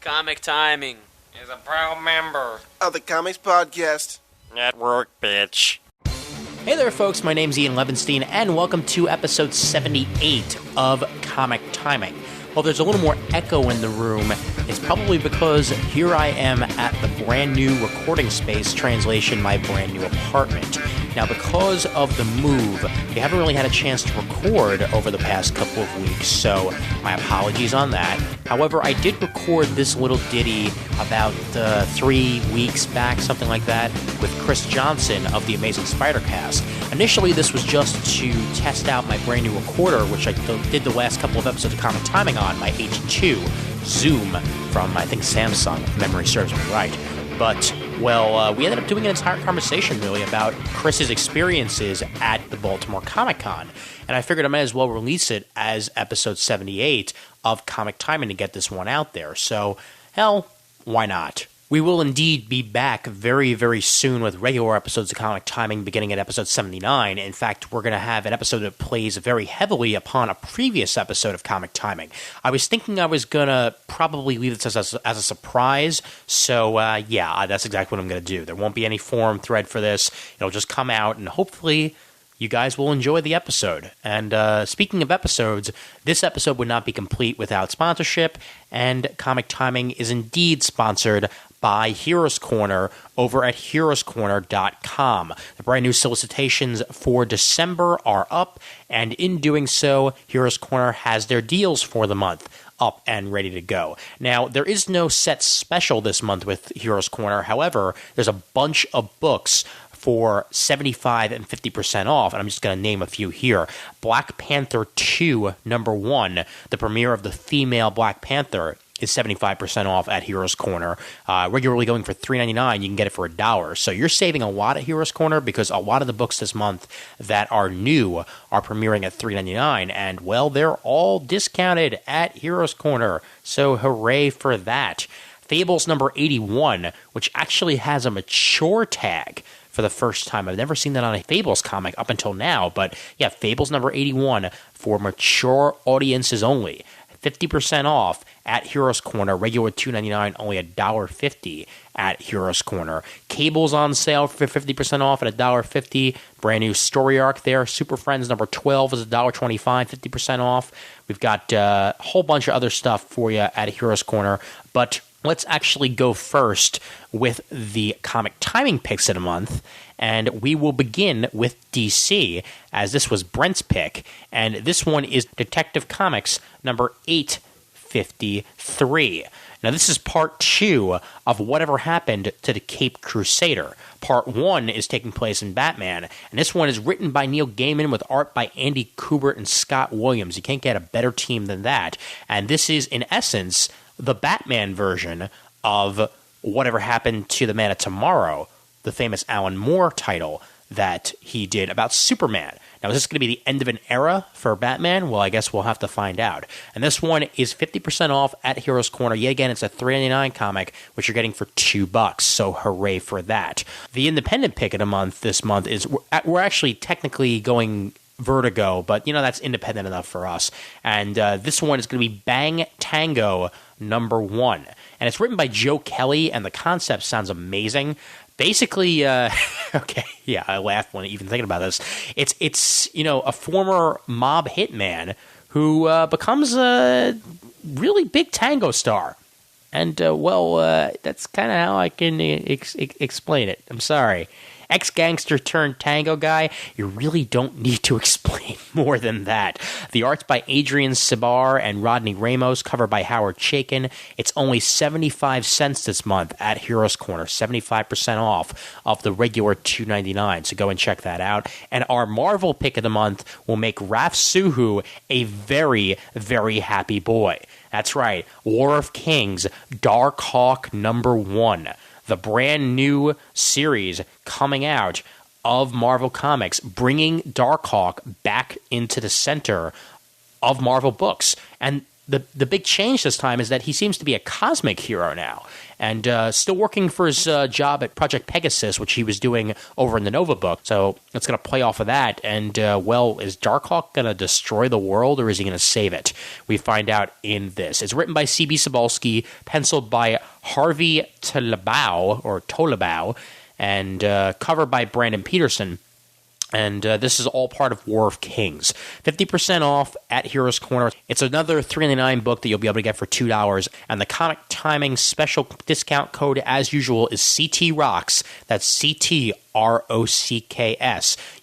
Comic Timing is a proud member of the Comics Podcast Network, bitch. Hey there, folks. My name's Ian Levinstein, and welcome to episode 78 of Comic Timing. Well, there's a little more echo in the room. It's probably because here I am at the brand new recording space, translation, my brand new apartment. Now, because of the move, we haven't really had a chance to record over the past couple of weeks, so my apologies on that. However, I did record this little ditty about 3 weeks back, something like that, with Chris Johnson of the Amazing Spider-Cast. Initially, this was just to test out my brand new recorder, which I did the last couple of episodes of Comic Timing on, my H2 Zoom from, I think, Samsung, if memory serves me right. But, well, we ended up doing an entire conversation, really, about Chris's experiences at the Baltimore Comic-Con. And I figured I might as well release it as episode 78 of Comic Timing to get this one out there. So, hell, why not? We will indeed be back very, very soon with regular episodes of Comic Timing beginning at episode 79. In fact, we're going to have an episode that plays very heavily upon a previous episode of Comic Timing. I was thinking I was going to probably leave this as a surprise, so yeah, that's exactly what I'm going to do. There won't be any forum thread for this. It'll just come out, and hopefully you guys will enjoy the episode. And speaking of episodes, this episode would not be complete without sponsorship, and Comic Timing is indeed sponsored by Heroes Corner over at heroescorner.com. The brand new solicitations for December are up, and in doing so, Heroes Corner has their deals for the month up and ready to go. Now, there is no set special this month with Heroes Corner. However, there's a bunch of books for 75 and 50% off, and I'm just going to name a few here. Black Panther 2, number 1, the premiere of the female Black Panther, is 75% off at Heroes Corner. Regularly going for $3.99, you can get it for $1. So you're saving a lot at Heroes Corner because a lot of the books this month that are new are premiering at $3.99, and, well, they're all discounted at Heroes Corner. So hooray for that. Fables number 81, which actually has a mature tag for the first time. I've never seen that on a Fables comic up until now, but yeah, Fables number 81 for mature audiences only. 50% off at Heroes Corner, regular $2.99, only $1.50 at Heroes Corner. Cable's on sale for 50% off at $1.50. Brand new story arc there. Super Friends number 12 is $1.25, 50% off. We've got a whole bunch of other stuff for you at Heroes Corner, but let's actually go first with the Comic Timing picks of the month, and we will begin with DC, as this was Brent's pick, and this one is Detective Comics number 853. Now, this is part 2 of Whatever Happened to the Caped Crusader. Part 1 is taking place in Batman, and this one is written by Neil Gaiman with art by Andy Kubert and Scott Williams. You can't get a better team than that, and this is, in essence, the Batman version of Whatever Happened to the Man of Tomorrow, the famous Alan Moore title that he did about Superman. Now, is this going to be the end of an era for Batman? Well, I guess we'll have to find out. And this one is 50% off at Heroes Corner. Yet again, it's a $3.99 comic, which you're getting for $2, so hooray for that. The independent pick of the month this month is, we're actually technically going Vertigo, but, you know, that's independent enough for us. And this one is going to be Bang Tango number 1. And it's written by Joe Kelly, and the concept sounds amazing. Basically, okay, yeah, I laughed when even thinking about this. It's you know, a former mob hitman who becomes a really big tango star. And, well, that's kind of how I can explain it. I'm sorry. Ex-gangster turned tango guy, you really don't need to explain more than that. The art's by Adrian Sabar and Rodney Ramos, cover by Howard Chaykin. It's only 75 cents this month at Heroes Corner, 75% off of the regular $2.99, so go and check that out. And our Marvel pick of the month will make Raf Suhu a very, very happy boy. That's right, War of Kings, Dark Hawk number 1. The brand new series coming out of Marvel Comics, bringing Darkhawk back into the center of Marvel books. And the big change this time is that he seems to be a cosmic hero now, and still working for his job at Project Pegasus, which he was doing over in the Nova book. So it's going to play off of that. And, is Darkhawk going to destroy the world, or is he going to save it? We find out in this. It's written by C.B. Cebulski, penciled by Harvey Tolabau, and covered by Brandon Peterson. And this is all part of War of Kings. 50% off at Heroes Corner. It's another $3.99 book that you'll be able to get for $2. And the Comic Timing special discount code, as usual, is CTROCKS. That's CTROCKS.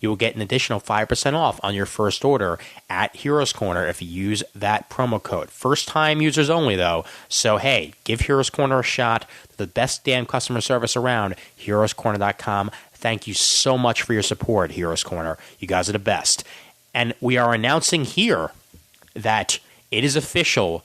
You will get an additional 5% off on your first order at Heroes Corner if you use that promo code. First-time users only, though. So, hey, give Heroes Corner a shot. The best damn customer service around. HeroesCorner.com. Thank you so much for your support, Heroes Corner. You guys are the best. And we are announcing here that it is official.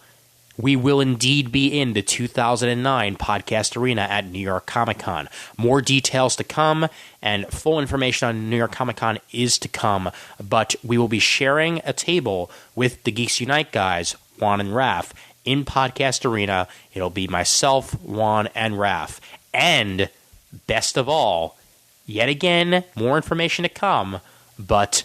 We will indeed be in the 2009 Podcast Arena at New York Comic Con. More details to come, and full information on New York Comic Con is to come. But we will be sharing a table with the Geeks Unite guys, Juan and Raph, in Podcast Arena. It'll be myself, Juan, and Raph. And, best of all, yet again, more information to come, but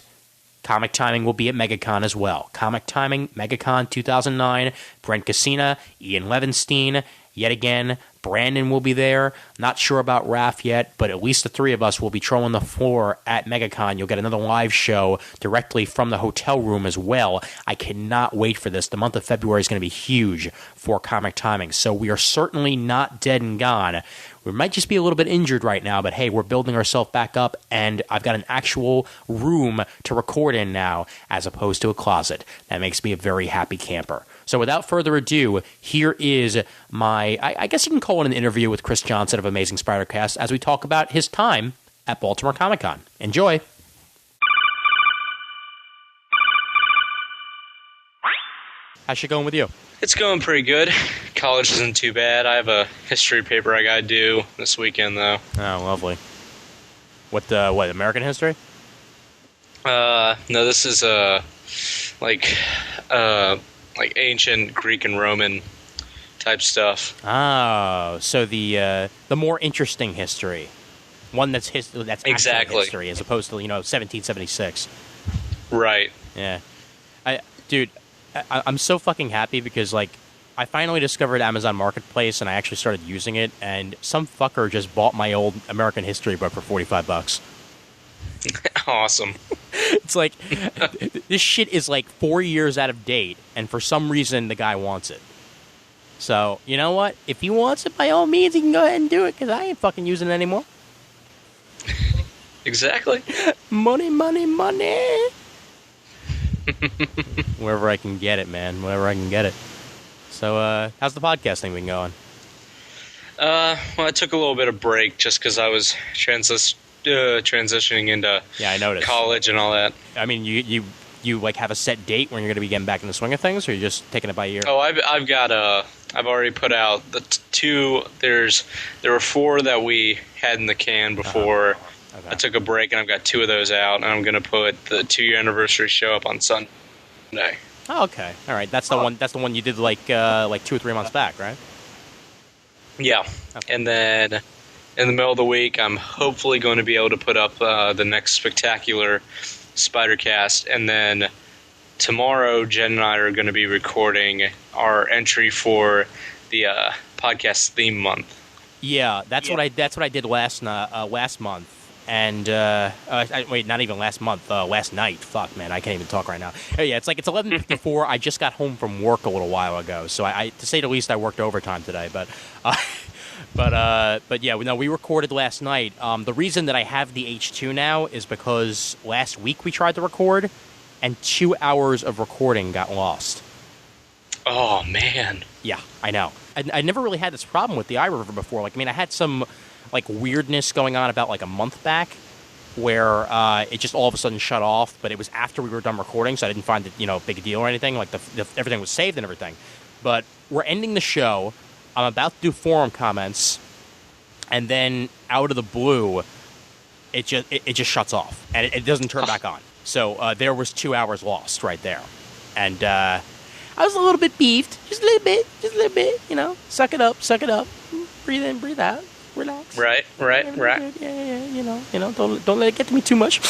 Comic Timing will be at MegaCon as well. Comic Timing, MegaCon 2009, Brent Cassina, Ian Levinstein, yet again, Brandon will be there. Not sure about Raph yet, but at least the three of us will be trolling the floor at MegaCon. You'll get another live show directly from the hotel room as well. I cannot wait for this. The month of February is going to be huge for Comic Timing, so we are certainly not dead and gone. We might just be a little bit injured right now, but hey, we're building ourselves back up, and I've got an actual room to record in now as opposed to a closet. That makes me a very happy camper. So without further ado, here is my, I guess you can call it an interview with Chris Johnson of Amazing Spider-Cast as we talk about his time at Baltimore Comic-Con. Enjoy. How's it going with you? It's going pretty good. College isn't too bad. I have a history paper I gotta do this weekend, though. Oh, lovely. What, American history? No, this is, like ancient Greek and Roman type stuff. Oh, so the more interesting history. One that's Exactly. history as opposed to, 1776. Right. Yeah. I'm so fucking happy because, I finally discovered Amazon Marketplace and I actually started using it, and some fucker just bought my old American history book for $45. Awesome. It's like, this shit is 4 years out of date, and for some reason the guy wants it. So, you know what? If he wants it, by all means, he can go ahead and do it, because I ain't fucking using it anymore. Exactly. Money, money, money. Wherever I can get it, man. Wherever I can get it. So, how's the podcasting been going? Well, I took a little bit of break just because I was transitioning into I noticed. college and all that. I mean, you have a set date when you're going to be getting back in the swing of things, or you're just taking it by ear? Oh, I've already put out the two. There were four that we had in the can before. Okay. I took a break, and I've got two of those out, and I'm going to put the 2-year anniversary show up on Sunday. Oh, okay. All right. That's the one. That's the one you did like 2 or 3 months back, right? Yeah. Okay. And then in the middle of the week, I'm hopefully going to be able to put up the next spectacular Spider-Cast, and then tomorrow, Jen and I are going to be recording our entry for the podcast theme month. Yeah, that's what I did last month. And wait, not even last month. Last night. Fuck, man, I can't even talk right now. Yeah, it's 11:54. I just got home from work a little while ago, so I to say the least, I worked overtime today. But yeah, we recorded last night. The reason that I have the H2 now is because last week we tried to record, and 2 hours of recording got lost. Oh man. Yeah, I know. I never really had this problem with the iRiver before. I had some weirdness going on about a month back where it just all of a sudden shut off, but it was after we were done recording, so I didn't find it big deal or anything. Everything was saved and everything. But we're ending the show. I'm about to do forum comments, and then out of the blue, it just shuts off and it doesn't turn back on. So there was 2 hours lost right there, and I was a little bit beefed, just a little bit. You know, suck it up, breathe in, breathe out, relax. Right. Yeah. You know, don't let it get to me too much.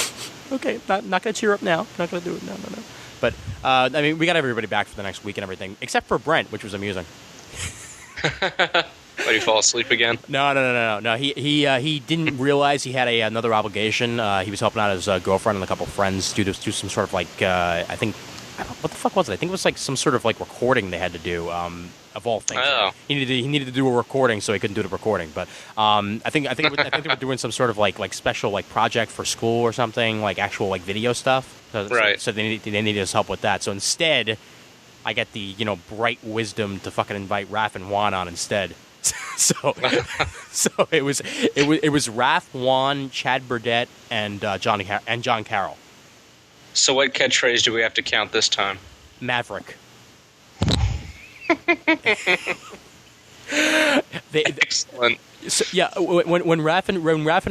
Okay, not gonna cheer up now. Not gonna do it. No. But I mean, we got everybody back for the next week and everything, except for Brent, which was amusing. Did he fall asleep again? No. He didn't realize he had another obligation. He was helping out his girlfriend and a couple friends do some sort of like I think what the fuck was it? I think it was like some sort of like recording they had to do. Of all things, he needed to do a recording, so he couldn't do the recording. But I think they were doing some sort of like special like project for school or something, like actual like video stuff. Right. So they needed his help with that. So instead, I get the bright wisdom to fucking invite Raph and Juan on instead. So it was Raph, Juan, Chad Burdett, and John Carroll. So what catchphrase do we have to count this time? Maverick. Excellent. So, yeah, when Raph and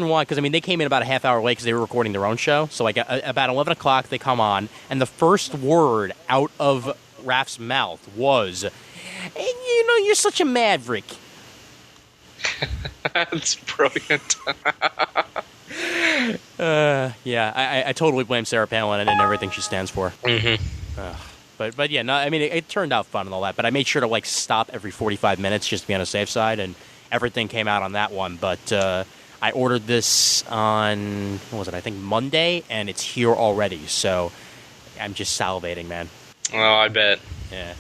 Juan, because I mean they came in about a half hour late because they were recording their own show. So like about 11 o'clock they come on, and the first word out of Raph's mouth was, "You're such a maverick." That's brilliant. Yeah, I totally blame Sarah Palin and everything she stands for. Mm-hmm. But yeah, no, I mean it turned out fun and all that. But I made sure to like stop every 45 minutes just to be on the safe side, and everything came out on that one. But I ordered this on what was it? I think Monday, and it's here already. So I'm just salivating, man. Oh, I bet. Yeah.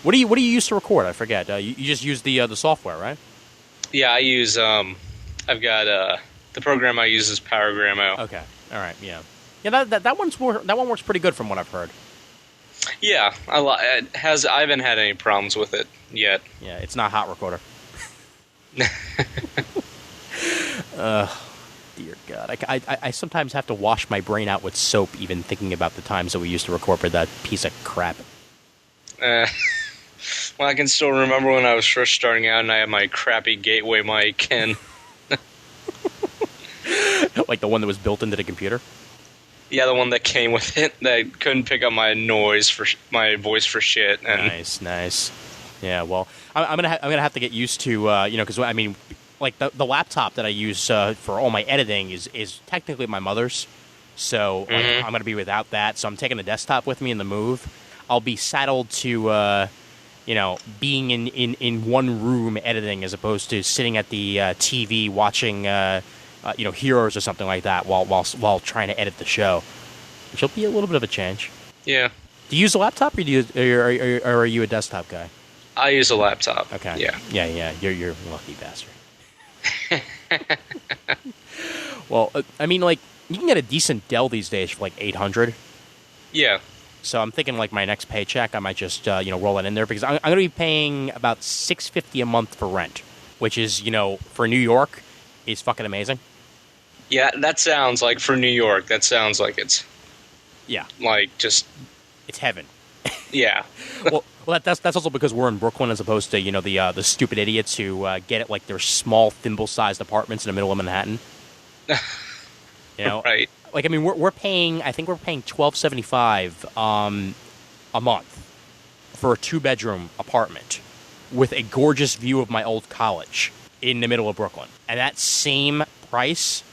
What do you use to record? I forget. You just use the software, right? Yeah, I use I've got the program I use is PowerGramo. Okay. All right. Yeah. Yeah. That one works pretty good from what I've heard. Yeah, I haven't had any problems with it yet. Yeah, it's not Hot Recorder. Dear God, I sometimes have to wash my brain out with soap, even thinking about the times that we used to record with that piece of crap. Well, I can still remember when I was first starting out and I had my crappy gateway mic and like the one that was built into the computer. Yeah, the one that came with it that couldn't pick up my voice for shit. And Nice. Yeah, well, I'm gonna have to get used to because I mean, like the laptop that I use for all my editing is technically my mother's, so like, I'm gonna be without that. So I'm taking the desktop with me in the move. I'll be saddled to being in one room editing as opposed to sitting at the TV watching Heroes or something like that while trying to edit the show, which will be a little bit of a change. Yeah. Do you use a laptop, or are you a desktop guy? I use a laptop. Okay. Yeah. You're a lucky bastard. Well, I mean, like you can get a decent Dell these days for like $800. Yeah. So I'm thinking like my next paycheck, I might just roll it in there because I'm going to be paying about $650 a month for rent, which is for New York is fucking amazing. Yeah, that sounds like for New York. That sounds like it's like just it's heaven. Yeah. well, that's also because we're in Brooklyn as opposed to the stupid idiots who get it like their small thimble-sized apartments in the middle of Manhattan. Right. Like I mean, we're paying $12.75 a month for a 2-bedroom apartment with a gorgeous view of my old college in the middle of Brooklyn, and that same price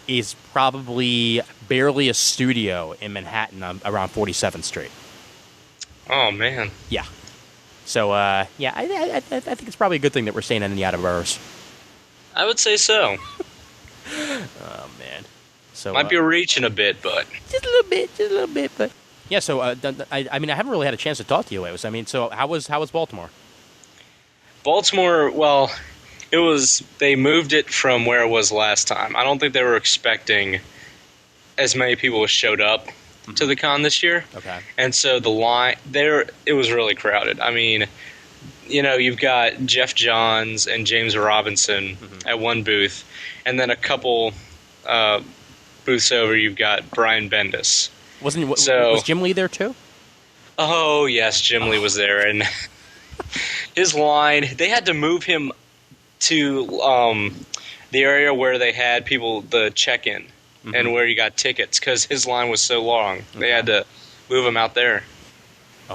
is probably barely a studio in Manhattan around 47th Street. Oh man. Yeah. So I think it's probably a good thing that we're staying in the outer boroughs. I would say so. Oh man. So might be reaching a bit, but just a little bit, but yeah. So I mean, I haven't really had a chance to talk to you lately. So, I mean, so how was Baltimore? Baltimore, well, they moved it from where it was last time. I don't think they were expecting as many people as showed up to the con this year. Okay. And so the line there, it was really crowded. I mean, you've got Jeff Johns and James Robinson at one booth, and then a couple booths over, you've got Brian Bendis. Was Jim Lee there too? Oh yes, Jim Lee was there, and his line, they had to move him to the area where they had the check-in and where you got tickets because his line was so long. They had to move him out there.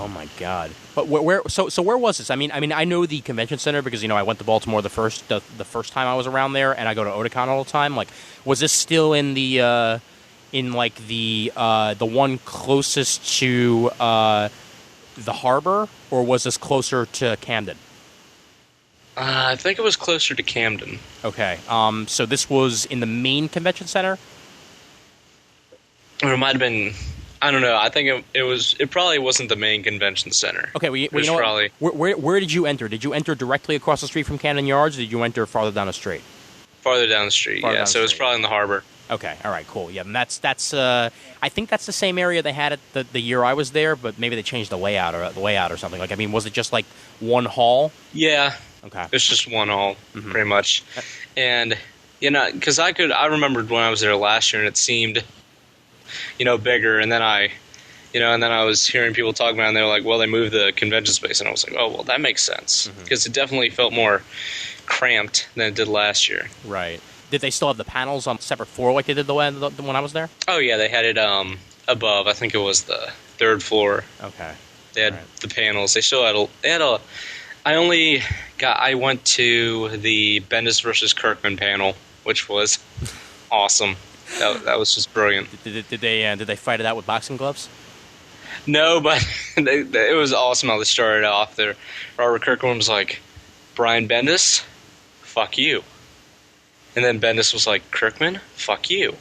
Oh my God! But where? So where was this? I mean, I know the convention center because I went to Baltimore the first time I was around there, and I go to Otakon all the time. Like, was this still in the the one closest to the harbor, or was this closer to Camden? I think it was closer to Camden. Okay. So this was in the main convention center. Or it might have been. I don't know. I think it was. It probably wasn't the main convention center. Okay. Well, It was probably where did you enter? Did you enter directly across the street from Camden Yards, or did you enter farther down the street? farther down the street. Farther Yeah, down the so it's street. probably in the harbor. Okay, all right, cool. Yeah, and that's I think that's the same area they had it the year I was there, but maybe they changed the layout or something. Like, I mean, was it just like one hall? Yeah, Okay. it's just one hall, Mhm. pretty much. And because I remembered when I was there last year, and it seemed, bigger. And then I was hearing people talk about it, and they were like, "Well, they moved the convention space," and I was like, "Oh, well, that makes sense," because it definitely felt more cramped than it did last year. Right. Did they still have the panels on a separate floor like they did the when I was there? Oh yeah, they had it above. I think it was the third floor. Okay. They had Right. the panels. They still had a. I went to the Bendis versus Kirkman panel, which was awesome. That was just brilliant. Did they fight it out with boxing gloves? No, but it was awesome how they started off there. Robert Kirkman was like, "Brian Bendis, fuck you." And then Bendis was like, "Kirkman, fuck you."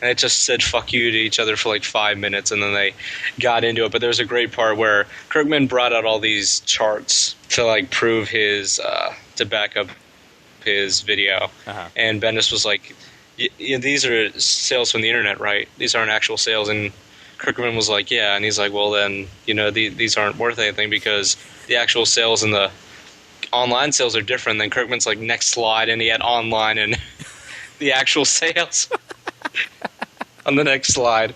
And it just said fuck you to each other for like 5 minutes, and then they got into it. But there's a great part where Kirkman brought out all these charts to like prove his, to back up his video. Uh-huh. And Bendis was like, these are sales from the internet, right? These aren't actual sales. And Kirkman was like, yeah. And he's like, well, then, these aren't worth anything because the actual sales and the online sales are different. Then Kirkman's like, next slide. And he had online and the actual sales on the next slide.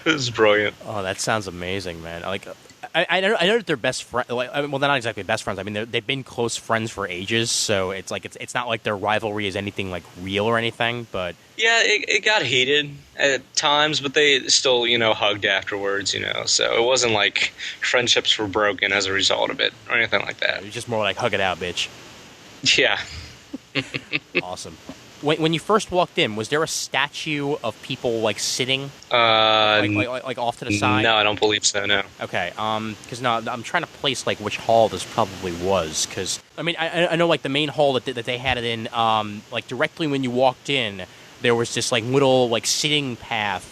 It was brilliant. Oh, that sounds amazing, man. Like, I know that they're best friends. Well, they're not exactly best friends. I mean, they've been close friends for ages, so it's like it's not like their rivalry is anything like real or anything. But Yeah, it got heated at times, but they still, hugged afterwards, So it wasn't like friendships were broken as a result of it or anything like that. it's just more like hug it out, bitch. Yeah. Awesome. When you first walked in, was there a statue of people like sitting like off to the side? No, I don't believe so, no. Okay, because now I'm trying to place like which hall this probably was. Because I mean, I know like the main hall that they had it in. Like directly when you walked in, there was this like little like sitting path,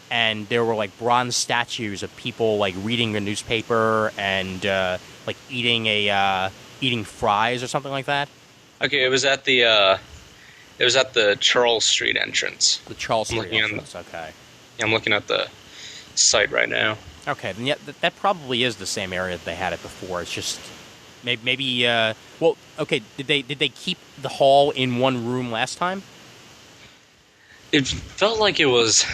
and there were like bronze statues of people like reading a newspaper and like eating fries or something like that. Okay, it was at the Charles Street entrance. The Charles I'm Street looking on entrance. Okay. Yeah, I'm looking at the site right now. Okay, then yeah, that probably is the same area that they had it before. It's just maybe. Well, okay. Did they keep the hall in one room last time? It felt like it was.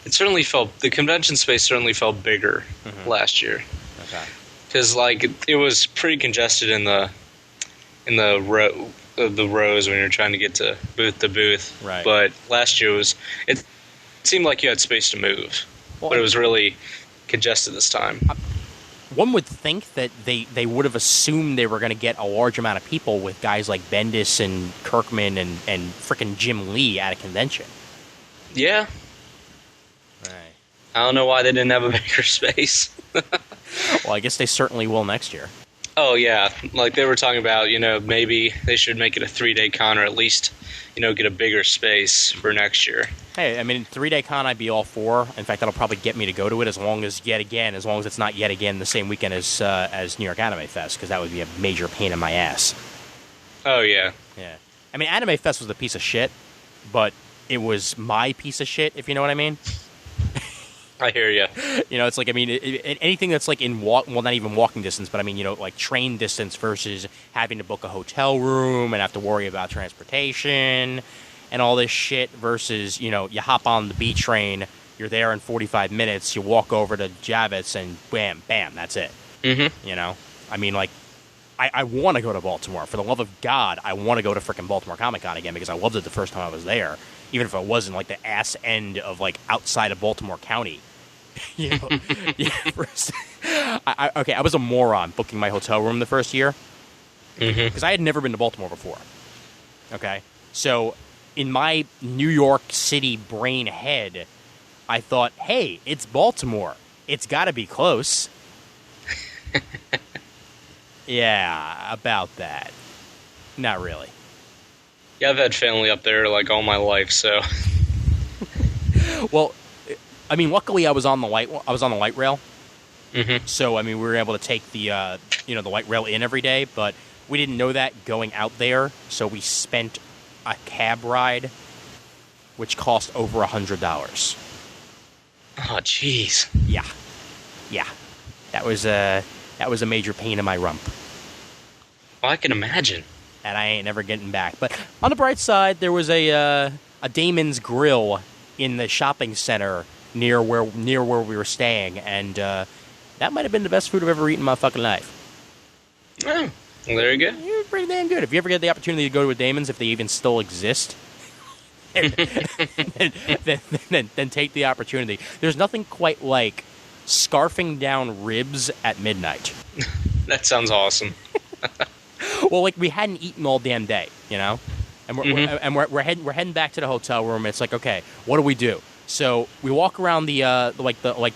It certainly felt the convention space certainly felt bigger last year Okay. because like it was pretty congested in the rows when you're trying to get to booth. Right. But last year it seemed like you had space to move, Well, but it was really congested this time. One would think that they would have assumed they were going to get a large amount of people with guys like Bendis and Kirkman and frickin' Jim Lee at a convention. Yeah, Right. I don't know why they didn't have a bigger space. Well, I guess they certainly will next year. Oh yeah, like they were talking about, maybe they should make it a 3-day con or at least, get a bigger space for next year. Hey, I mean, 3-day con I'd be all for. In fact, that'll probably get me to go to it as long as it's not yet again the same weekend as New York Anime Fest, because that would be a major pain in my ass. Oh yeah. Yeah. I mean, Anime Fest was a piece of shit, but it was my piece of shit, if you know what I mean. I hear you. It's like, I mean, anything that's like well, not even walking distance, but I mean, like train distance versus having to book a hotel room and have to worry about transportation and all this shit versus, you hop on the B train, you're there in 45 minutes, you walk over to Javits and bam, bam, that's it. Mm-hmm. I mean, like, I want to go to Baltimore. For the love of God, I want to go to frickin' Baltimore Comic Con again because I loved it the first time I was there, even if it wasn't like the ass end of like outside of Baltimore County. You know, yeah, first, I was a moron booking my hotel room the first year because I had never been to Baltimore before. Okay, so in my New York City brain head, I thought, hey, it's Baltimore. It's got to be close. Yeah, about that. Not really. Yeah, I've had family up there like all my life, so Well, I mean, luckily I was on the light rail. Mhm. So I mean, we were able to take the the light rail in every day, but we didn't know that going out there, so we spent a cab ride, which cost over $100. oh jeez. Yeah, that was a major pain in my rump, Well, I can imagine. and I ain't never getting back. But on the bright side, there was a Damon's Grill in the shopping center near where we were staying, and that might have been the best food I've ever eaten in my fucking life. Oh, well, there you go. It was pretty damn good. If you ever get the opportunity to go to a Damon's, if they even still exist, then take the opportunity. There's nothing quite like scarfing down ribs at midnight. That sounds awesome. Well, like we hadn't eaten all damn day, you know, and we're heading back to the hotel room. And it's like, okay, what do we do? So we walk around the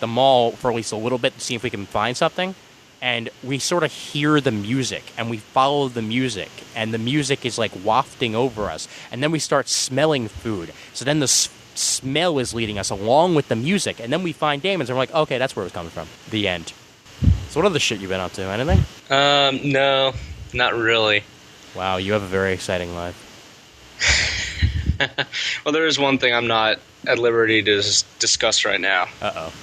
mall for at least a little bit to see if we can find something, and we sort of hear the music, and we follow the music, and the music is like wafting over us, and then we start smelling food. So then the smell is leading us along with the music, and then we find Damon's, and we're like, okay, that's where it was coming from. The end. So what other shit you been up to? Anything? No, not really. Wow, you have a very exciting life. Well, there is one thing I'm not at liberty to discuss right now. Uh-oh.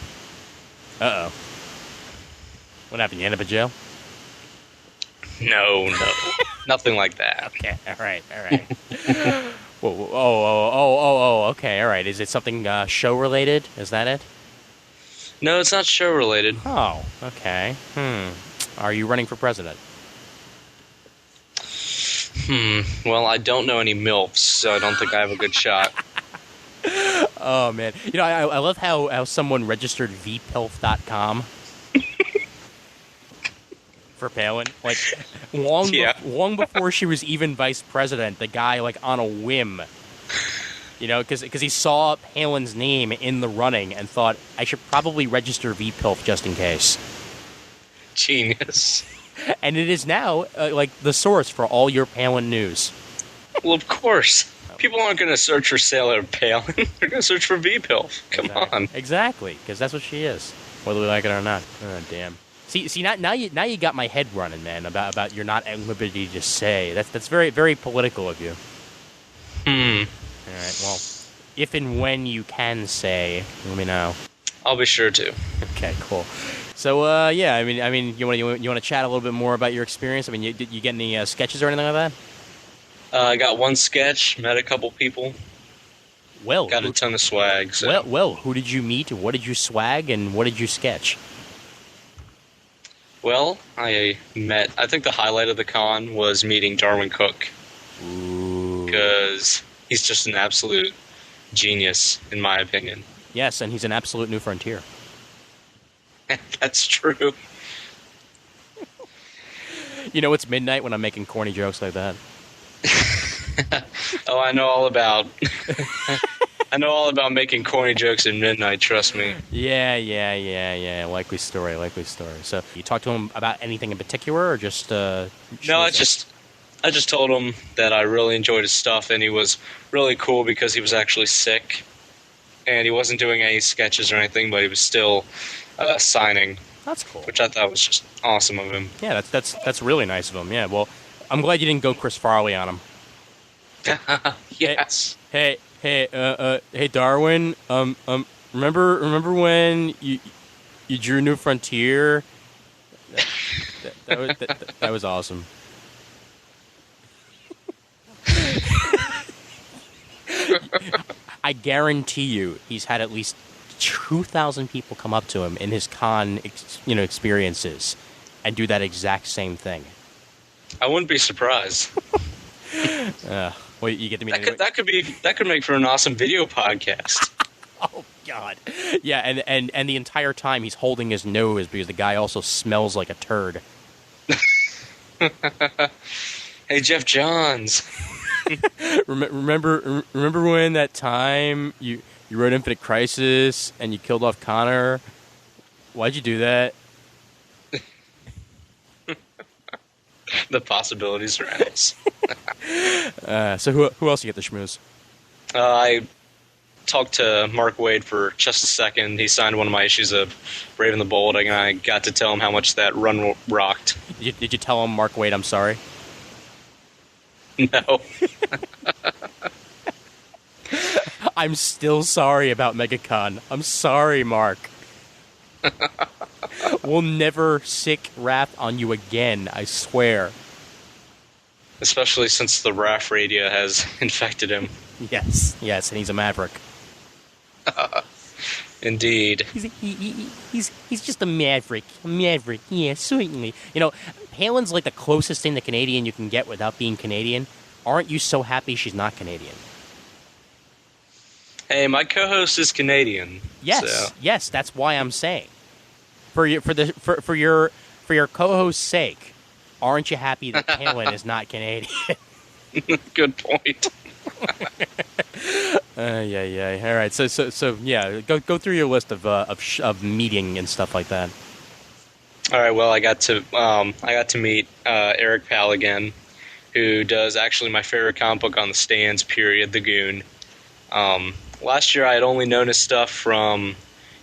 What happened? You end up in jail? No, nothing like that. Okay, all right. Whoa, okay, all right. Is it something show-related? Is that it? No, it's not show related. Oh, okay. Are you running for president? Well, I don't know any MILFs, so I don't think I have a good shot. Oh, man. You know, I love how someone registered vpilf.com for Palin. Like, long before she was even vice president, the guy, like, on a whim, you know, because he saw Palin's name in the running and thought, I should probably register vpilf just in case. Genius. And it is now, like, the source for all your Palin news. Well, of course. People aren't going to search for Sailor Palin. They're going to search for VPILF. Come on. Exactly, because that's what she is, whether we like it or not. Oh, damn. See, now you got my head running, man. About you're not at liberty to say. That's very, very political of you. All right. Well, if and when you can say, let me know. I'll be sure to. Okay. Cool. So, yeah. I mean, you want to chat a little bit more about your experience? I mean, you get any sketches or anything like that? I got one sketch, met a couple people. Well, got a ton of swag. So. Well, who did you meet? What did you swag, and what did you sketch? Well, I think the highlight of the con was meeting Darwin Cook. Because he's just an absolute genius, in my opinion. Yes, and he's an absolute new frontier. That's true. You know, it's midnight when I'm making corny jokes like that. Oh, I know all about. I know all about making corny jokes at midnight. Trust me. Yeah. Likely story. So, you talked to him about anything in particular, or just? No, I just told him that I really enjoyed his stuff, and he was really cool because he was actually sick, and he wasn't doing any sketches or anything, but he was still signing. That's cool. Which I thought was just awesome of him. Yeah, that's really nice of him. Yeah. Well, I'm glad you didn't go Chris Farley on him. Yes. Hey, Darwin. Remember when you drew New Frontier? That was awesome. I guarantee you, he's had at least 2,000 people come up to him in his con, experiences, and do that exact same thing. I wouldn't be surprised. Well, you get to meet that could make for an awesome video podcast. Oh, God. Yeah, and the entire time he's holding his nose because the guy also smells like a turd. Hey, Jeff Johns. Remember when that time you wrote Infinite Crisis and you killed off Connor? Why'd you do that? The possibilities are endless. So who else you get the schmooze? I talked to Mark Waid for just a second. He signed one of my issues of Brave and the Bold, and I got to tell him how much that run rocked. Did you tell him, Mark Waid, I'm sorry? No. I'm still sorry about MegaCon. I'm sorry, Mark. We'll never sick wrath on you again, I swear. Especially since the RAF radio has infected him. Yes, and he's a maverick. Indeed. He's just a maverick. Yeah, certainly. You know, Palin's like the closest thing to Canadian you can get without being Canadian. Aren't you so happy she's not Canadian? Hey, my co-host is Canadian. Yes, yes, that's why I'm saying. For your co-host's sake, aren't you happy that Palin is not Canadian? Good point. Yeah. All right. So yeah. Go through your list of meeting and stuff like that. All right. Well, I got to meet Eric Powell again, who does actually my favorite comic book on the stands. Period. The Goon. Last year, I had only known his stuff from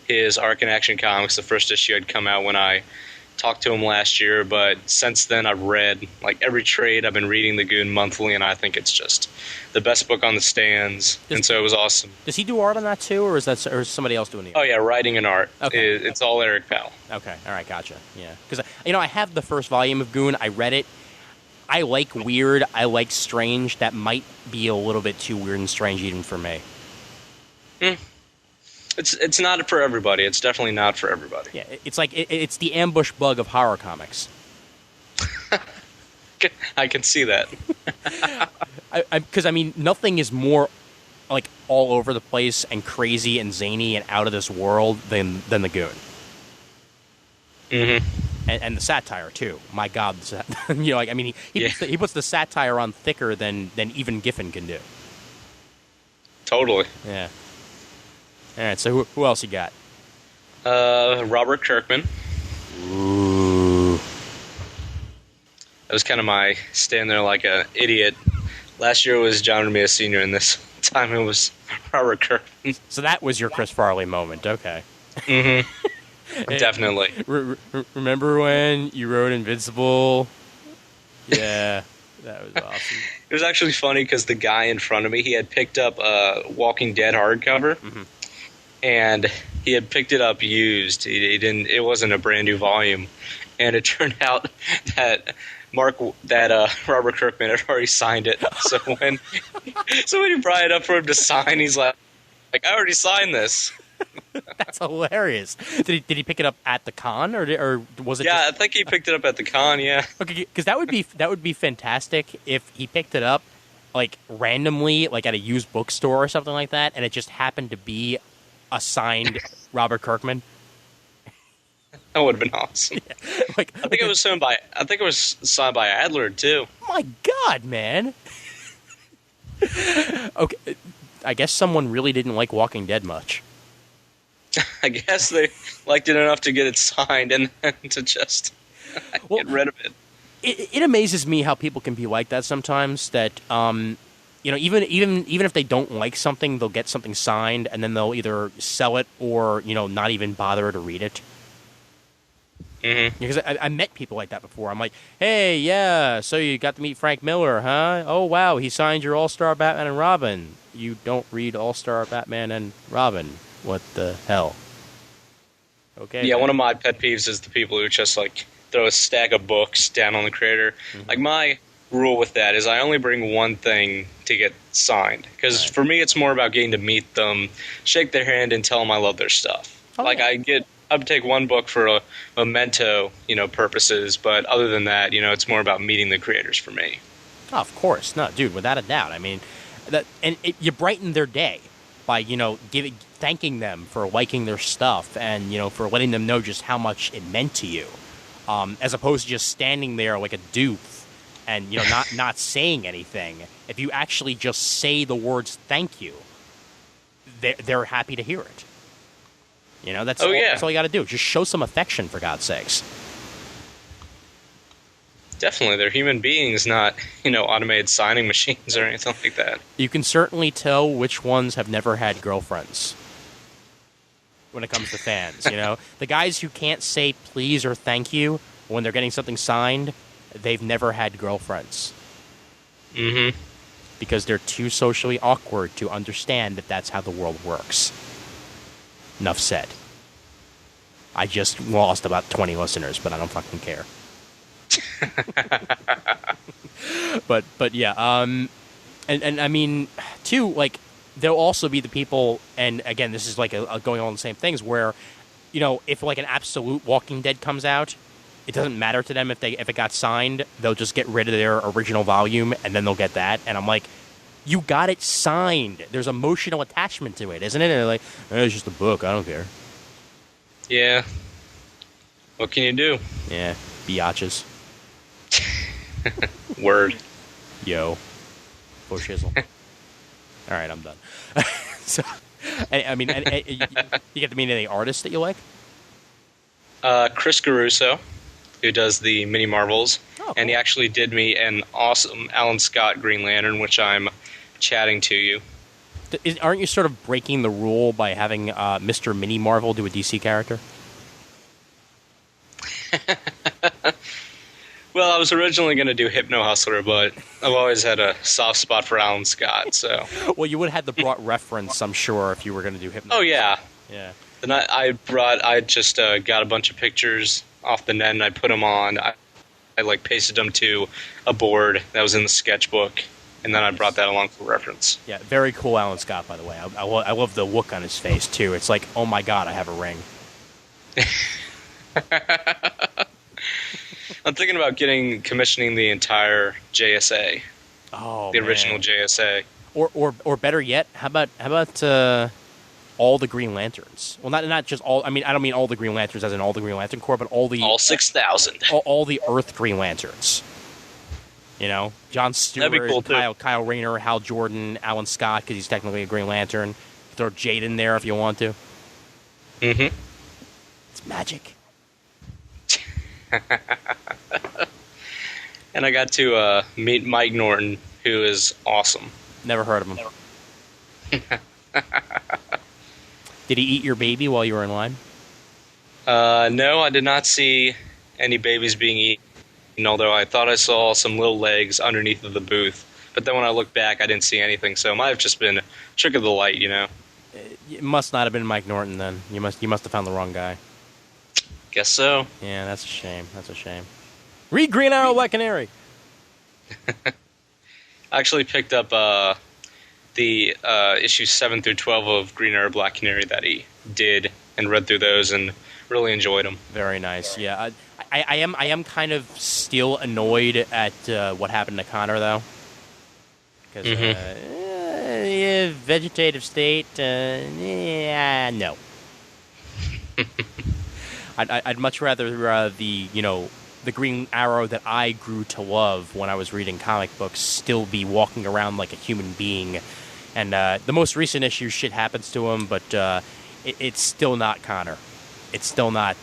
his Arc in Action comics. The first issue had come out when I talked to him last year, but since then I've read like every trade. I've been reading The Goon monthly, and I think it's just the best book on the stands, and so it was awesome. Does he do art on that too, or is somebody else doing the art? Oh yeah, writing and art. Okay. It's all Eric Powell. Okay, all right, gotcha. Yeah, because I have the first volume of Goon. I read it. I like weird. I like strange. That might be a little bit too weird and strange even for me. It's not for everybody. It's definitely not for everybody. Yeah, it's like it's the ambush bug of horror comics. I can see that. Because I mean, nothing is more like all over the place and crazy and zany and out of this world than the Goon. Mm-hmm. And the satire too. My God, he puts the satire on thicker than even Giffen can do. Totally. Yeah. All right. So who else you got? Robert Kirkman. Ooh. That was kind of my stand there like an idiot. Last year was John Romita Sr., and this time it was Robert Kirkman. So that was your Chris Farley moment. Okay. Mm-hmm. Definitely. Remember when you wrote Invincible? Yeah, that was awesome. It was actually funny because the guy in front of me, he had picked up a Walking Dead hardcover, and he had picked it up used. He didn't. It wasn't a brand new volume, and it turned out that Robert Kirkman had already signed it. So when he brought it up for him to sign, he's like I already signed this. That's hilarious. Did he pick it up at the con, or was it? Yeah, I think he picked it up at the con. Yeah. Okay, because that would be fantastic if he picked it up like randomly, like at a used bookstore or something like that, and it just happened to be a signed Robert Kirkman. That would have been awesome. Yeah. I think it was signed by Adler too. My God, man. Okay, I guess someone really didn't like Walking Dead much. I guess they liked it enough to get it signed and then to just get rid of it. It amazes me how people can be like that sometimes. That even if they don't like something, they'll get something signed and then they'll either sell it or not even bother to read it. Mm-hmm. Because I met people like that before. I'm like, hey, yeah, so you got to meet Frank Miller, huh? Oh wow, he signed your All-Star Batman and Robin. You don't read All-Star Batman and Robin. What the hell? Okay. Yeah, one of my pet peeves is the people who just throw a stack of books down on the creator. Mm-hmm. My rule with that is I only bring one thing to get signed. Because for me, it's more about getting to meet them, shake their hand, and tell them I love their stuff. Oh, yeah. I would take one book for a memento, purposes. But other than that, it's more about meeting the creators for me. Oh, of course. No, dude, without a doubt. I mean, you brighten their day. by, thanking them for liking their stuff and, for letting them know just how much it meant to you, as opposed to just standing there like a doof and, not saying anything. If you actually just say the words thank you, they're happy to hear it. That's all you got to do. Just show some affection, for God's sakes. Definitely. They're human beings, not, automated signing machines or anything like that. You can certainly tell which ones have never had girlfriends when it comes to fans, The guys who can't say please or thank you when they're getting something signed, they've never had girlfriends. Mm-hmm. Because they're too socially awkward to understand that that's how the world works. Enough said. I just lost about 20 listeners, but I don't fucking care. but yeah, and I mean, too, like, there'll also be the people, and again, this is like going on the same things where, if like an absolute Walking Dead comes out, it doesn't matter to them if it got signed. They'll just get rid of their original volume, and then they'll get that. And I'm like, you got it signed. There's emotional attachment to it, isn't it? And they're like, it's just a book. I don't care. Yeah. What can you do? Yeah, biatches. Word. Yo. For shizzle. All right, I'm done. So, I mean, you get to meet any artists that you like? Chris Caruso, who does the Mini Marvels, cool. And he actually did me an awesome Alan Scott Green Lantern, which I'm chatting to you. Aren't you sort of breaking the rule by having Mr. Mini Marvel do a DC character? Well, I was originally going to do Hypno Hustler, but I've always had a soft spot for Alan Scott, so... Well, you would have had the broad reference, I'm sure, if you were going to do Hypno. Oh, yeah. Yeah. Then I just got a bunch of pictures off the net, and I put them on. I pasted them to a board that was in the sketchbook, and then I brought that along for reference. Yeah, very cool Alan Scott, by the way. I love the look on his face, too. It's like, oh my god, I have a ring. I'm thinking about commissioning the entire JSA. Oh, the original JSA. Or better yet, how about all the Green Lanterns? Well, not just all. I mean, I don't mean all the Green Lanterns as in all the Green Lantern Corps, but all 6,000. All the Earth Green Lanterns. John Stewart, That'd be cool, too. Kyle Rayner, Hal Jordan, Alan Scott, because he's technically a Green Lantern. Throw Jade in there if you want to. Mm-hmm. It's magic. And I got to meet Mike Norton, who is awesome. Never heard of him. Did he eat your baby while you were in line? No, I did not see any babies being eaten, although I thought I saw some little legs underneath of the booth. But then when I looked back, I didn't see anything, so it might have just been a trick of the light, It must not have been Mike Norton, then. You must have found the wrong guy. Guess so. Yeah, that's a shame. Read Green Arrow, Black Canary. I actually picked up the issues 7 through 12 of Green Arrow, Black Canary that he did, and read through those and really enjoyed them. Very nice. Yeah, I am kind of still annoyed at what happened to Connor, though. Because vegetative state, no. I'd much rather the Green Arrow that I grew to love when I was reading comic books still be walking around like a human being. And the most recent issue, shit happens to him, but it's still not Connor. It's still not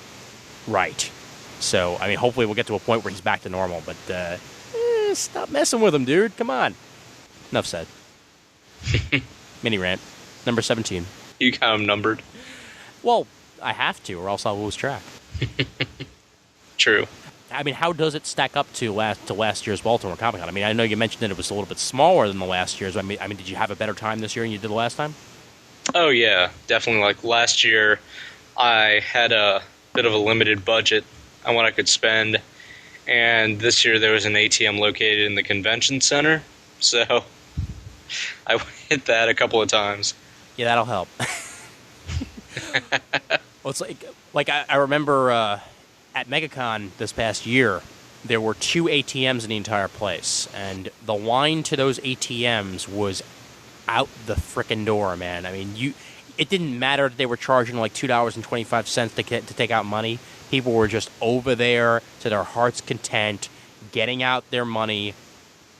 right. So, I mean, hopefully we'll get to a point where he's back to normal, but stop messing with him, dude. Come on. Enough said. Mini rant. Number 17. You got him numbered. Well, I have to, or else I'll lose track. True. I mean, how does it stack up to last year's Baltimore Comic Con? I mean, I know you mentioned that it was a little bit smaller than the last year's. I mean, did you have a better time this year than you did the last time? Oh, yeah, definitely. Like, last year, I had a bit of a limited budget on what I could spend, and this year there was an ATM located in the convention center, so I hit that a couple of times. Yeah, that'll help. Well, it's like I remember at MegaCon this past year, there were 2 ATMs in the entire place, and the line to those ATMs was out the frickin' door, man. I mean, it didn't matter that they were charging like $2.25 to take out money. People were just over there to their heart's content, getting out their money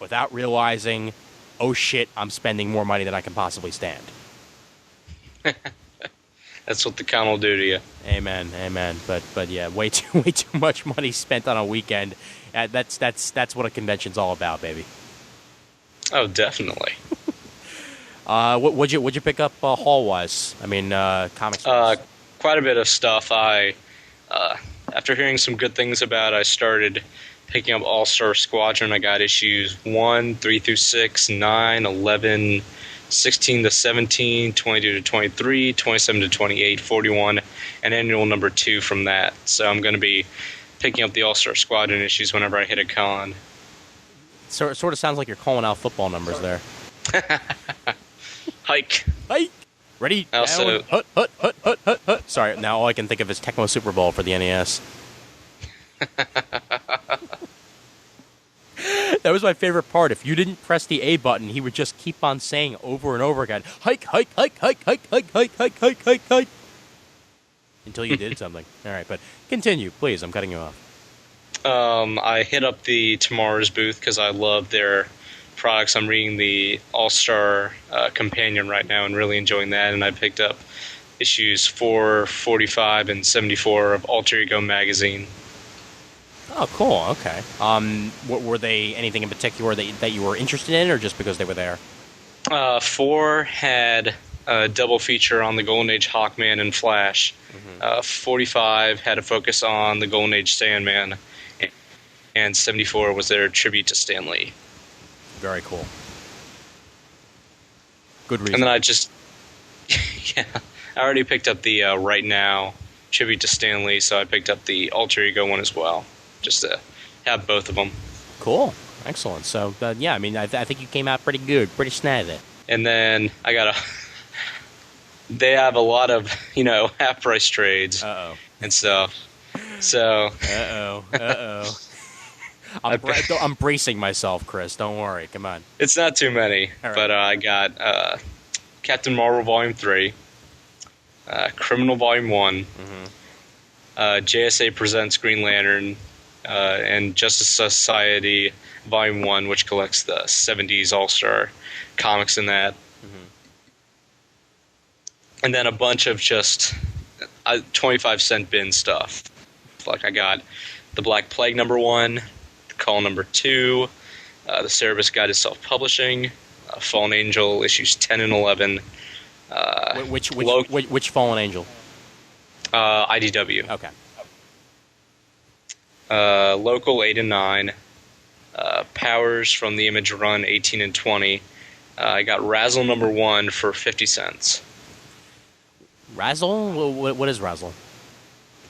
without realizing, oh shit, I'm spending more money than I can possibly stand. That's what the count will do to you. Amen. But yeah, way too much money spent on a weekend. That's what a convention's all about, baby. Oh, definitely. What'd you pick up haul wise? I mean, comics. Quite a bit of stuff. After hearing some good things about it, I started picking up All-Star Squadron. I got issues 1, 3 through 6, 9, 11, 16 to 17, 22 to 23, 27 to 28, 41, and annual number 2 from that. So I'm going to be picking up the All-Star Squadron issues whenever I hit a con. So it sort of sounds like you're calling out football numbers there. Hike. Ready? Also, hut. Sorry, now all I can think of is Tecmo Super Bowl for the NES. That was my favorite part. If you didn't press the A button, he would just keep on saying over and over again, hike. Until you did something. All right, but continue, please. I'm cutting you off. I hit up the Tomorrow's booth because I love their products. I'm reading the All-Star Companion right now and really enjoying that. And I picked up issues 4, 45, and 74 of Alter Ego magazine. Oh, cool. Okay. Were they anything in particular that you were interested in, or just because they were there? 4 had a double feature on the Golden Age Hawkman and Flash. 45 had a focus on the Golden Age Sandman. And 74 was their tribute to Stan Lee. Very cool. Good reason. And then I just... yeah, I already picked up the Right Now tribute to Stan Lee, so I picked up the Alter Ego one as well, just to have both of them. Cool. Excellent. So, yeah, I mean, I think you came out pretty good, pretty snazzy. And then I got they have a lot of, half-price trades and stuff. So... I'm bracing myself, Chris. Don't worry. Come on. It's not too many, right. But I got Captain Marvel Volume 3, Criminal Volume 1, JSA Presents Green Lantern, and Justice Society Volume 1, which collects the 70s All-Star comics in that. And then a bunch of just 25-cent bin stuff. Like I got the Black Plague number 1, Call number 2, the Cerebus Guide to Self-Publishing, Fallen Angel issues 10 and 11. Which Fallen Angel? IDW. Okay. Local 8 and 9. Powers from the Image Run 18 and 20. I got Razzle number 1 for 50 cents. Razzle? What is Razzle?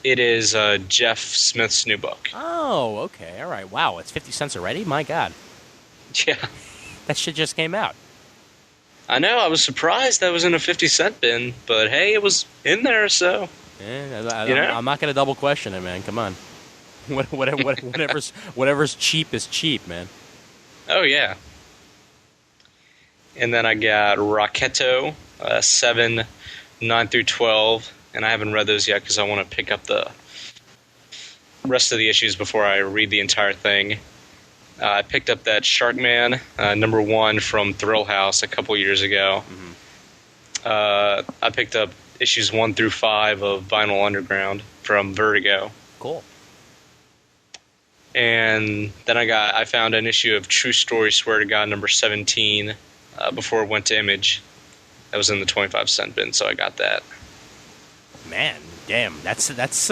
It is Jeff Smith's new book. Oh, okay. All right. Wow, it's 50 cents already? My God. Yeah. That shit just came out. I know. I was surprised that was in a 50-cent bin, but hey, it was in there, so... I'm not going to double question it, man. Come on. Whatever's cheap is cheap, man. Oh, yeah. And then I got Rocketto, 7, 9 through 12, and I haven't read those yet because I want to pick up the rest of the issues before I read the entire thing. I picked up that Sharkman, number 1 from Thrill House a couple years ago. I picked up issues 1 through 5 of Vinyl Underground from Vertigo. Cool. And then I found an issue of True Story Swear to God number 17 before it went to Image. That was in the 25-cent bin, so I got that. Man, damn, that's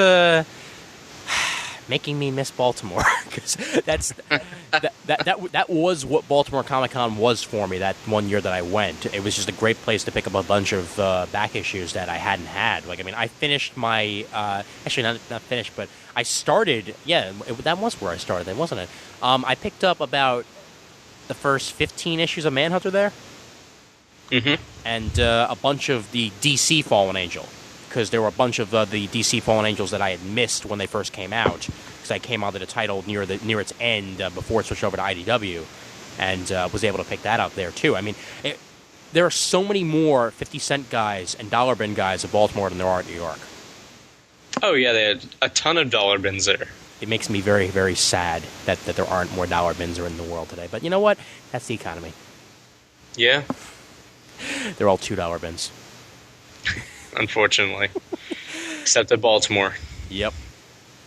making me miss Baltimore, because that was what Baltimore Comic-Con was for me that one year that I went. It was just a great place to pick up a bunch of back issues that I hadn't had. Like, I mean, I finished my actually not finished, but I started. Yeah, that was where I started, wasn't it? I picked up about the first 15 issues of Manhunter there, and a bunch of the DC Fallen Angel, because there were a bunch of the DC Fallen Angels that I had missed when they first came out, because I came onto the title near its end before it switched over to IDW, and was able to pick that up there too. I mean, there are so many more 50-cent guys and dollar bin guys in Baltimore than there are in New York. Oh, yeah, they had a ton of dollar bins there. It makes me very, very sad that there aren't more dollar bins in the world today. But you know what? That's the economy. Yeah, They're all $2 bins. unfortunately. Except at Baltimore. Yep.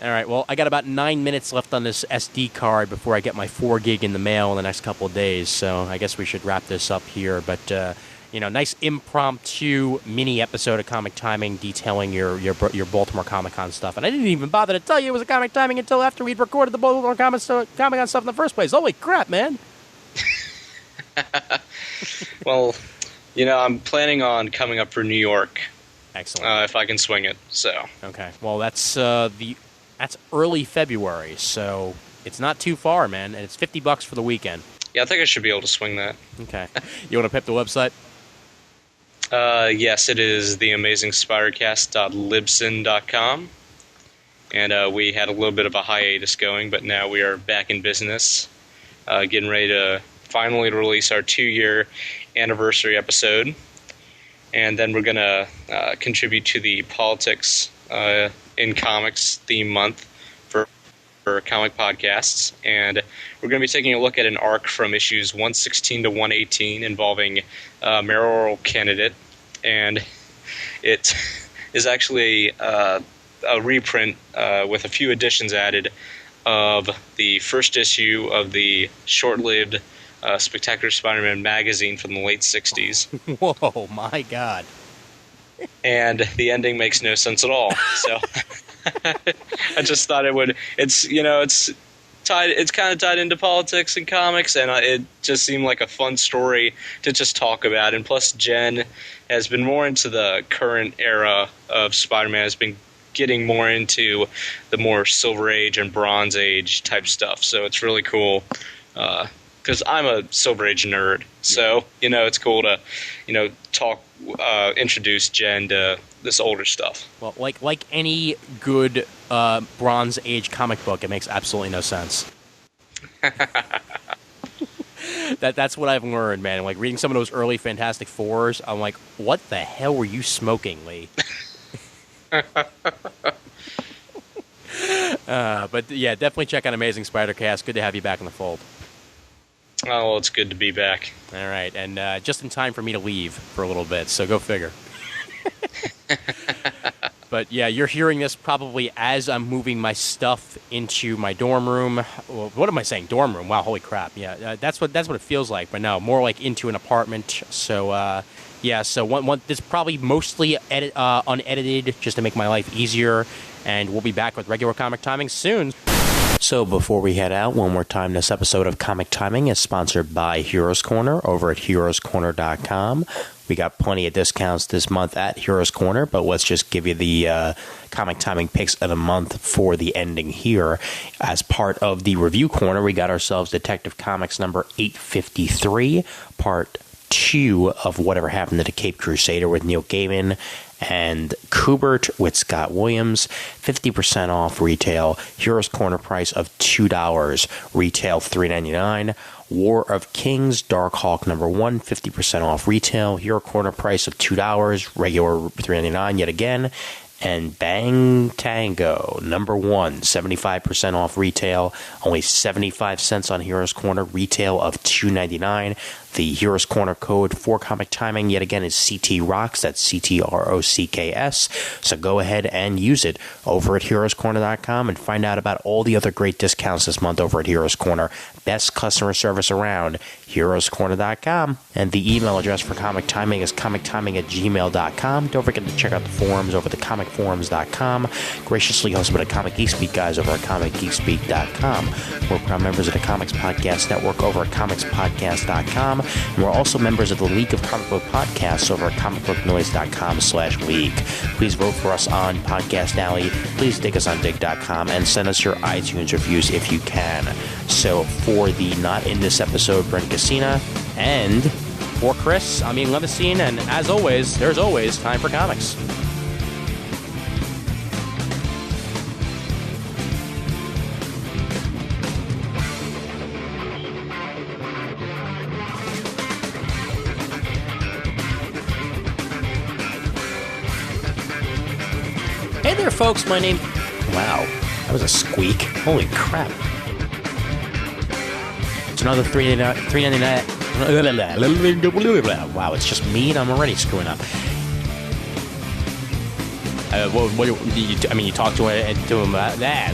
All right, well, I got about 9 minutes left on this SD card before I get my 4 gig in the mail in the next couple of days, so I guess we should wrap this up here. But, nice impromptu mini episode of Comic Timing detailing your Baltimore Comic-Con stuff. And I didn't even bother to tell you it was a Comic Timing until after we'd recorded the Baltimore Comic-Con stuff in the first place. Holy crap, man. Well, I'm planning on coming up for New York. Excellent. If I can swing it, so. Okay, well, that's early February, so it's not too far, man, and it's $50 for the weekend. Yeah, I think I should be able to swing that. Okay. You want to pip the website? Yes, it is theamazingspidercast.libsyn.com. And we had a little bit of a hiatus going, but now we are back in business, getting ready to finally release our 2-year anniversary episode. And then we're going to contribute to the Politics in Comics theme month for comic podcasts. And we're going to be taking a look at an arc from issues 116 to 118 involving mayoral candidate. And it is actually a reprint with a few additions added of the first issue of the short-lived Spectacular Spider-Man magazine from the late 60s. Whoa, my God. And the ending makes no sense at all. So I just thought it would. It's tied. It's kind of tied into politics and comics, and it just seemed like a fun story to just talk about. And plus, Jen has been more into the current era of Spider-Man. Has been getting more into the more Silver Age and Bronze Age type stuff. So it's really cool. Because I'm a Silver Age nerd, so it's cool to introduce Jen to this older stuff. Well, like any good Bronze Age comic book, it makes absolutely no sense. That's what I've learned, man. Like reading some of those early Fantastic Fours, I'm like, what the hell were you smoking, Lee? But yeah, definitely check out Amazing Spider-Cast. Good to have you back in the fold. Oh, well, it's good to be back. All right, and just in time for me to leave for a little bit, so go figure. But yeah, you're hearing this probably as I'm moving my stuff into my dorm room. Well, what am I saying? Dorm room? Wow, holy crap! Yeah, that's what it feels like. But no, more like into an apartment. So so one this is probably mostly unedited, just to make my life easier. And we'll be back with regular Comic Timing soon. So before we head out, one more time, this episode of Comic Timing is sponsored by Heroes Corner over at heroescorner.com. We got plenty of discounts this month at Heroes Corner, but let's just give you the Comic Timing picks of the month for the ending here. As part of the Review Corner, we got ourselves Detective Comics number 853, part 2 of Whatever Happened to the Cape Crusader with Neil Gaiman and Kubert with Scott Williams. 50% off retail. Heroes Corner price of $2. Retail $3.99. War of Kings, Darkhawk number 1, 50% off retail. Hero Corner price of $2. Regular $3.99 yet again. And Bang Tango number 1, 75% off retail. Only 75 cents on Heroes Corner. Retail of $2.99. The Heroes Corner code for Comic Timing, yet again, is CTROCKS. That's CTROCKS. So go ahead and use it over at HeroesCorner.com and find out about all the other great discounts this month over at Heroes Corner. Best customer service around, HeroesCorner.com. And the email address for Comic Timing is comictiming@gmail.com. Don't forget to check out the forums over at thecomicforums.com. Graciously hosted by the Comic Geek Speak guys over at comicgeekspeak.com. We're proud members of the Comics Podcast Network over at comicspodcast.com. And we're also members of the League of Comic Book Podcasts over at comicbooknoise.com/league. Please vote for us on Podcast Alley. Please dig us on dig.com and send us your iTunes reviews if you can. So for the Not In This Episode, Brent Cassina, and for Chris, I'm Ian Levenstein, and as always, there's always time for comics. Hey there, folks. My name... Wow, that was a squeak. Holy crap. It's another $3.99. Wow, it's just me and I'm already screwing up. What do you talk to him about that?